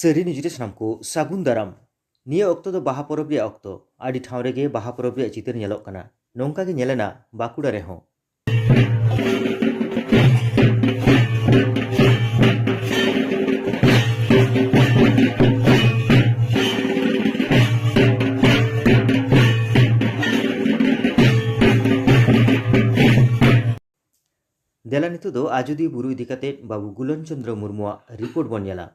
Seri nijire sanamku sagun daram niya okto do baha porob re okto adi ठाव rege baha porob re चितर nyelok kana nongka ge nyelena Bakuda rehon Dela nitu do Ajodiya buru idi kate Babu Gulan Chandra Murmuwa report bon nyela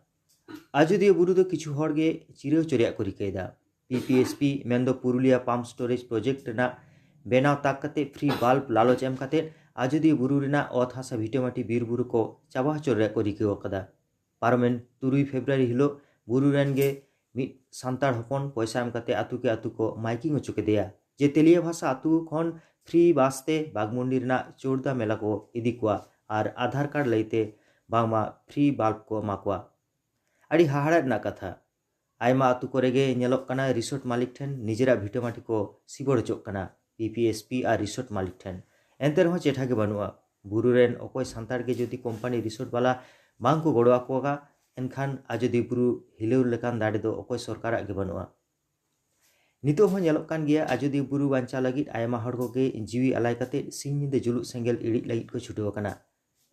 Ajodiya buru do kichu hor ge chireo choriak ko rikaida PPSP mendo Purulia pump storage project na benaw tak kate free bulb laloch em kate Ajodiya buru rena oth hasa vitomati bir buru ko chaba choriak ko rikeo kada Parliament 3 February hilo buru ren ge mid santar hopon poisa em kate atu ko miking ochuke deya je telia bhasha atu khon free बास्ते बागमुंडी रना चोरदा मेला को इदी कुआ और आधार card लेते बांगमा free बाल्ब को माकुआ अड़ी हाहाड़ा ना कथा आयमा अतु कोरेगे नेलोक कना रिसोर्ट मालिक ठेन निजेरा भिटोमाटी को सिबोड़ चोक कना PPSP और रिसोर्ट मालिक ठेन एंते रहो चेठा के बनुआ बुरुरेन ओकोय सांतार के जदि कंपनी रिसोर्ट वाला बांग को गड़वा कोगा एनखान आजोदिया बुरु हिलेउर लेकान दाड़े दो ओकोय सरकारा के बनुआ नितो हो नेलोक कान गिया Ajodiya buru बांचा लगित आयमा हड़ कोगे जीवी अलाय कते सिंह निदे जुलुक सेंगेल इड़िक लगित को छुटो कना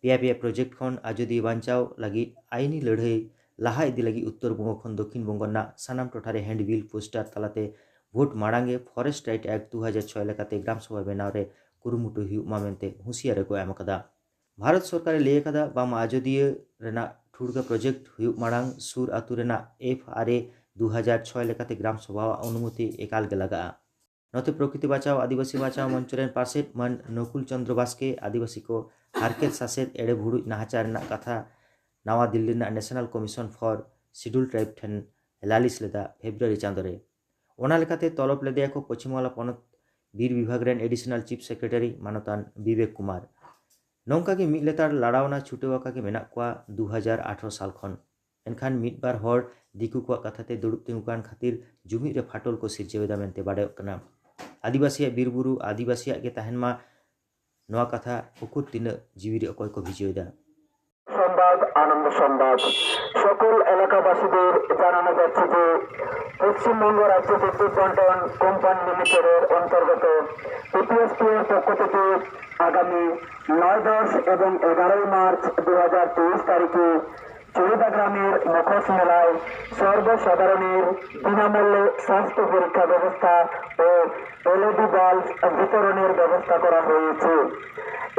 पेया प्रोजेक्ट खन Ajodiya बांचाव लगित आईनी लड़ाई लाहा इदी लगी उत्तर बंग खन दक्षिण बंग ना सानाम टोठारे हैंडबिल पोस्टर तलाते भोट माड़ांगे फॉरेस्ट राइट एक्ट 2006 लेकाते ग्राम सभा बेनाव रे कुरुमुटु हुयुमा मेनते हुसियार को एम कदा भारत सरकार ले कदा बाम Ajodiya रेना ठुड़गा प्रोजेक्ट हुयुक माड़ांग सुर आतु रेना FRA 2006 लेकाते ग्राम सभा अनुमति एकाल के लगा नते प्रकृति बचाओ आदिवासी बचाओ मंचरेन पार्षद मन नकुल चंद्र बास्के आदिवासी को हारकेत सासेत एड़े भुड़ु नाहाचार ना कथा नवा दिल्ली ना national commission for scheduled tribe ठेन लालिस लेदा फेब्रुआरी चांदोरे ओना लेकाते तलब लेदेया को पश्चिम बांग्ला पनत बीर विभाग rain additional chief secretary मानतान Vivek Kumar नौका के मिद लेतार लड़ावना छुटेवाका के मेना कोआ 2018 साल खन एनखान मिदबार हर दिकु को कथाते दुड़ुब तिंगुकान खातिर जुमिद रे फाटल को सिरजेवेदा मेनते बाडाय कना आदिवासी बीरबुरु आदिवासी के तहनमा नवा कथा उकुर तीन जीवी रे अकय को भिजियोदा संवाद आनंद संवाद सकल एलाकाबासीदेर जानानो जाच्छे जे पश्चिमबंग राज्य विद्युत बंटन कोम्पानी लिमिटेडेर अंतर्गत PPSP एर पक्ष थेके आगामी 9, 10 एवं 11 मार्च 2023 तारिखे चुड़ीदा ग्रामेर मुखोश मेलाय सर्वसाधारणेर बिनामूल्ये स्वास्थ्य परीक्षा व्यवस्था और LED बाल्ब वितरणेर व्यवस्था करा हयेछे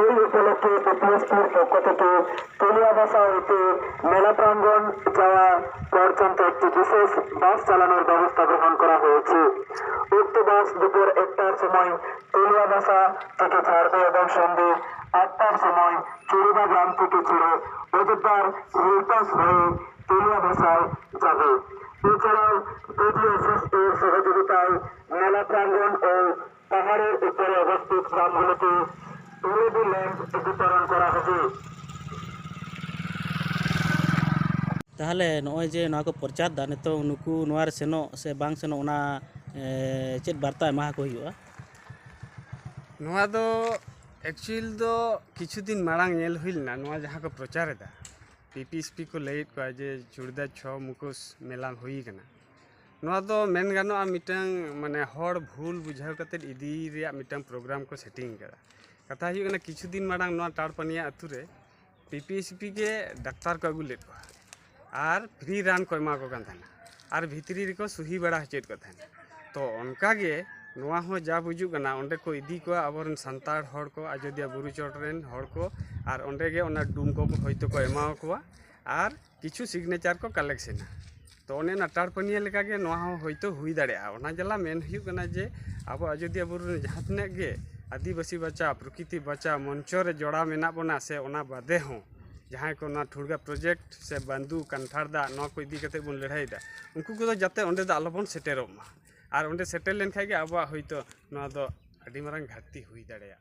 এই উপলক্ষে PPSP পক্ষ থেকে তেলিয়াবাসা হইতে মেলা প্রাঙ্গণ যাওয়া পর্যন্ত একটি বিশেষ বাস চালানোর ব্যবস্থা গ্রহণ করা হয়েছে উক্ত বাস দুপুর 1টার সময় তেলিয়াবাসা থেকে ছাড়বে এবং সন্ধ্যে 8টার সময় চুড়িদা গ্রাম থেকে ছেড়ে অযোধ্যার রিলপাস হয়ে তেলিয়াবাসায় যাবে এছাড়াও PDSS এর সহযোগিতায় মেলা প্রাঙ্গণ ও পাহাড়ের উপরে অবস্থিত গ্রামগুলোতে LED ল্যাম্প বিতরণ করা হবে তাহলে নয় যে নয়া को प्रचार दा नितो नुकु नोआर सेनो से बांग सेनो ओना चेत बार्ता एमा को हुआ नोआ दो एक्चुअल दो किछु दिन मारांग नेल हुइलना नोआ जहां को प्रचार दा PPSP को लैत को जे चुड़दा 6 मुकोस मेला हुई कना नोआ दो मेन गानो मिटंग माने हर भूल बुझाव कते इदी रिया मिटंग प्रोग्राम को सेटिंग करा कथा हुई कना किछु दिन मारांग नोआ टाड़पनिया अतु रे PPSP के डाक्टर को अगु लेत और फ्री रान को एमा को कान थाना और भितरी रे को सुही बड़ा हचेत को थाना तो उनका गे नोआ हो जा बुझु कना ओंडे को इदी को आबरन संतार हर को Ajodiya बुरु चोटरेन हर को और ओंडे गे ओना डूम को होइतो को एमा को और किछु सिग्नेचर को कलेक्शन तो ओने ना टाड़पनिया लेका गे नोआ हो होइतो हुई दाड़ेआ ओना जला मेन हुई कना जे अब Ajodiya बुरु जहां तने गे आदिवासी बच्चा प्रकृति बच्चा मंचो रे जोड़ा मेना बना से ओना बादे हो जहाँ को ना ठुड़गा प्रोजेक्ट से बंदू कंठार दा ना को इदी कते बन लड़ाई दा उनको को जाते ओंडे दा आलोबन सेटेरो मा और ओंडे सेटेल लेन खाइ गे अब होइतो ना दो अडी मारंग घाटी हुई दाड़ेया।